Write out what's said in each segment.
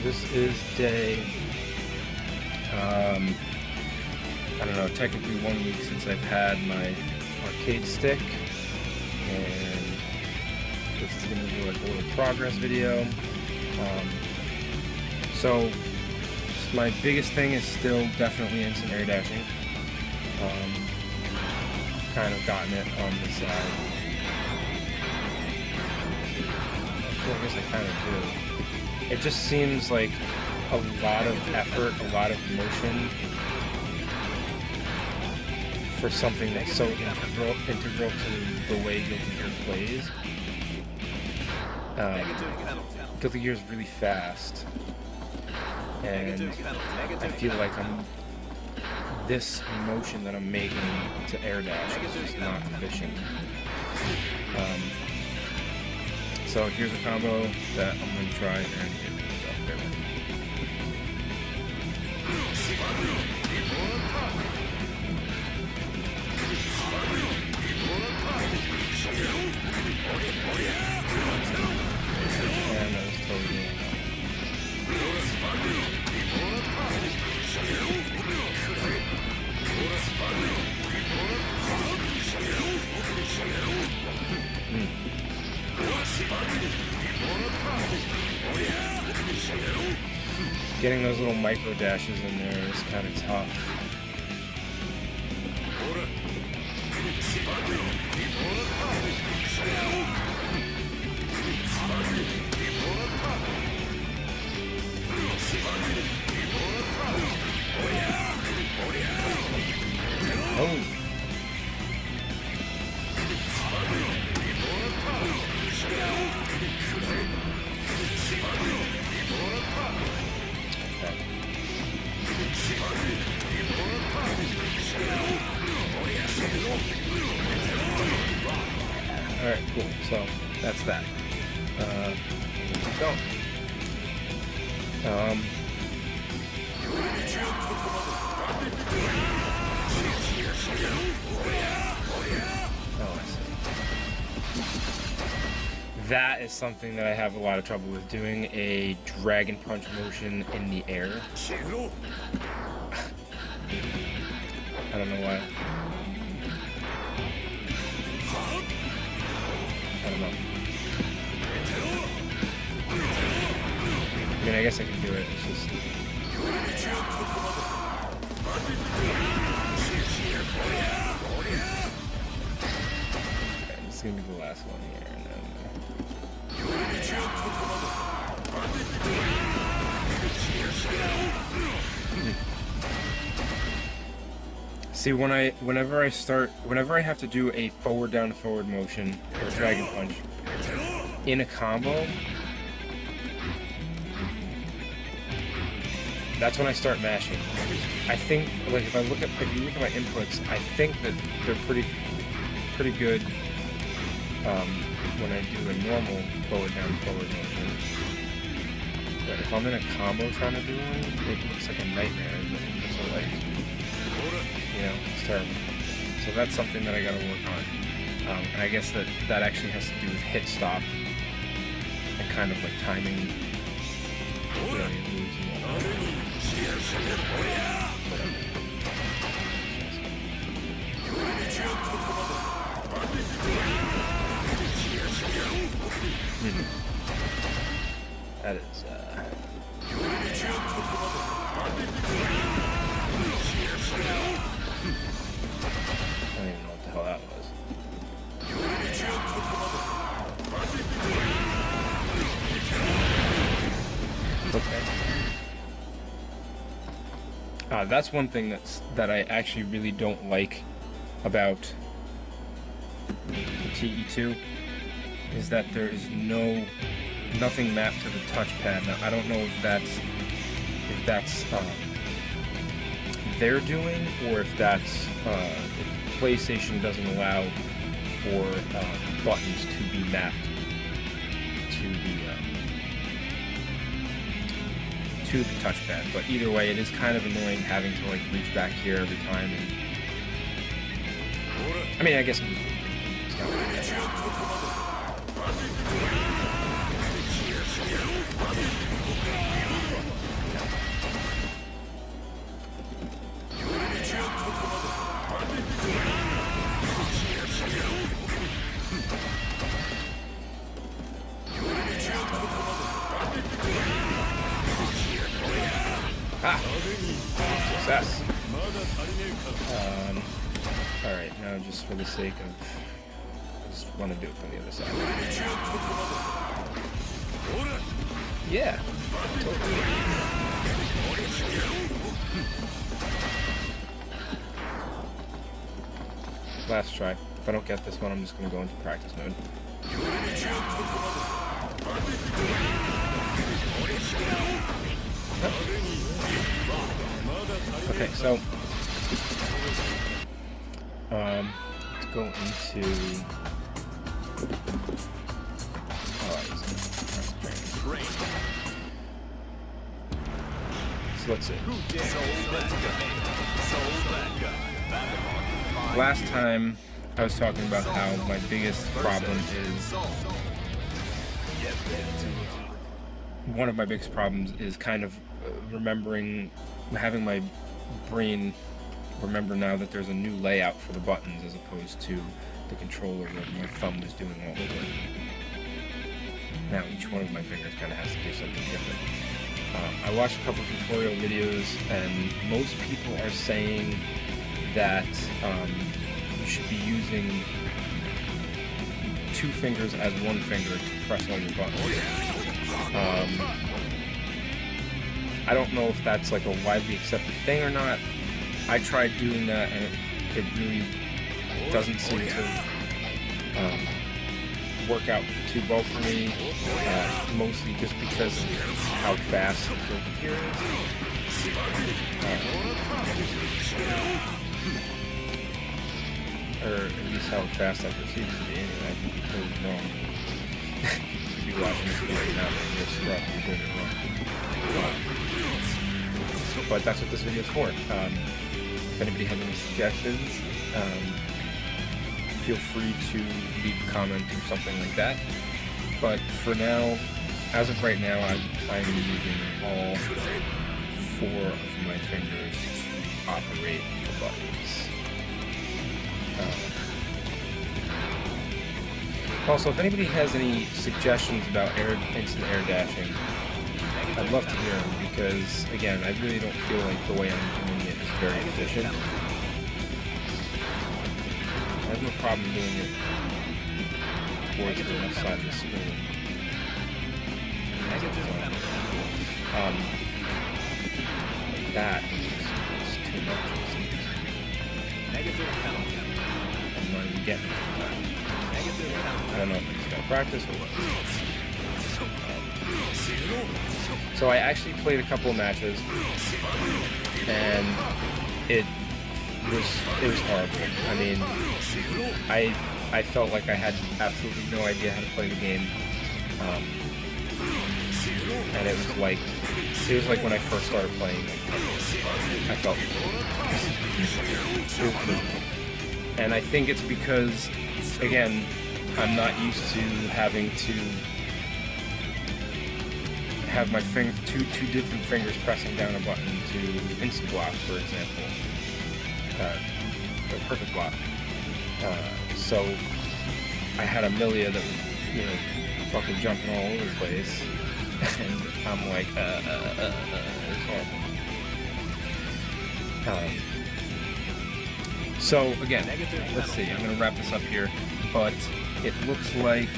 This is day, I don't know, technically 1 week since I've had my arcade stick, and this is going to be like a little progress video. So my biggest thing is still definitely instant air dashing. Kind of gotten it on the side. I guess I kind of do. It just seems like a lot of effort, a lot of motion for something that's so integral to the way Guilty Gear plays. Guilty Gear is really fast, and I feel like this motion that I'm making to air dash is just not efficient. So here's a combo that I'm going to try and get up there with. And that was totally Getting those little micro dashes in there is kind of tough. Oh. Alright, cool. So, that's that. Go. That is something that I have a lot of trouble with, doing a dragon punch motion in the air. I don't know why. I don't know. I mean, I guess I can do it. It's just... Okay, this is gonna be the last one here, and then... See, whenever I have to do a forward down forward motion or dragon punch in a combo, that's when I start mashing. I think, like, if you look at my inputs, I think that they're pretty good when I do a normal forward down forward motion. But if I'm in a combo trying to do one, it looks like a nightmare. So, like, you know, it's terrible. So that's something that I gotta work on. And I guess that actually has to do with hit stop and kind of like timing, you know, your moves and whatnot. That is, I don't even know what the hell that was. Okay. That's one thing that I actually really don't like about the pt.2 is that there is nothing mapped to the touchpad. Now I don't know if that's they're doing, or if that's if PlayStation doesn't allow for buttons to be mapped to the touchpad. But either way, it is kind of annoying having to like reach back here every time. And I mean, I guess it's not really bad. now, just for the sake of, I just want to do it from the other side. Yeah, totally. Last try. If I don't get this one, I'm just going to go into practice mode. Okay, so let's go into so let's see. Last time I was talking about how my biggest problem is one of my biggest problems is kind of remembering, having my brain remember now that there's a new layout for the buttons as opposed to the controller where my thumb was doing all the work. Now each one of my fingers kind of has to do something different. I watched a couple tutorial videos and most people are saying that you should be using 2 fingers as 1 finger to press all your buttons. I don't know if that's like a widely accepted thing or not. I tried doing that and it really doesn't seem to work out too well for me, mostly just because of how fast the gear is. Or at least how fast I perceive it to be anyway. I could be totally wrong. You could be watching this right now and you're struck, you're doing it wrong. But that's what this video is for. If anybody has any suggestions, feel free to leave a comment or something like that. But for now, as of right now, I'm using all 4 of my fingers to operate the buttons. Also, if anybody has any suggestions about instant air dashing, I'd love to hear them because, again, I really don't feel like the way I'm doing it is very efficient. I have no problem doing it towards the left side of the screen. That is too much. I'm not even getting it. I don't know if I'm just gonna practice or what. So I actually played a couple of matches, and it was horrible. I mean, I felt like I had absolutely no idea how to play the game, and it was like when I first started playing. I felt it was miserable. And I think it's because, again, I'm not used to having to have my two different fingers pressing down a button to instant block, for example, a perfect block. So I had Amelia that was, fucking jumping all over the place, and I'm like, it's horrible. So again, let's see. I'm gonna wrap this up here, but it looks like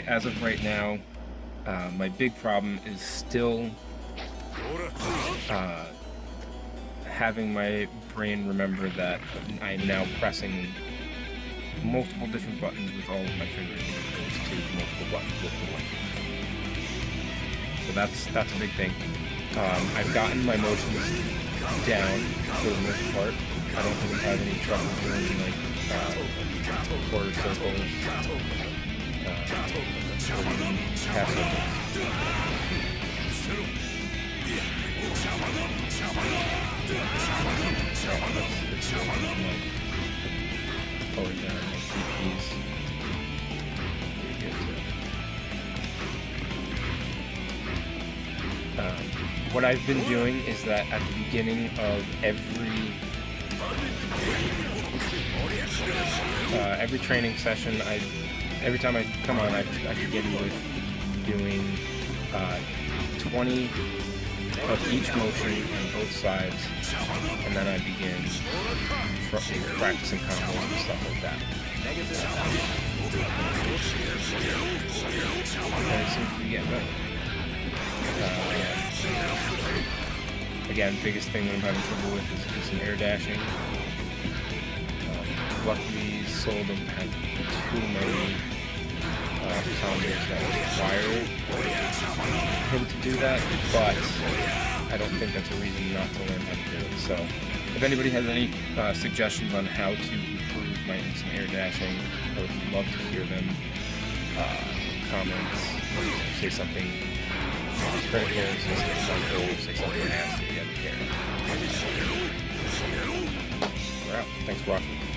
as of right now. My big problem is still having my brain remember that I am now pressing multiple different buttons with all of my fingers as opposed to multiple buttons with the one finger. So that's a big thing. I've gotten my motions down for the most part. I don't really have any trouble doing like quarter circles. Half circles. Forward down, DPs. What I've been doing is that at the beginning of every training session, every time I come on, I begin with doing 20 of each motion on both sides, and then I begin practicing combos and stuff like that. And it seems to be getting better. Again, biggest thing that I'm having trouble with is some air dashing. Luckily, Soldum had too many combos that require him to do that, but I don't think that's a reason not to learn how to do it. So, if anybody has any suggestions on how to improve my instant air dashing, I would love to hear them. Comments, say something critical, say something fun, say something nasty, I don't care. We're out. Thanks for watching.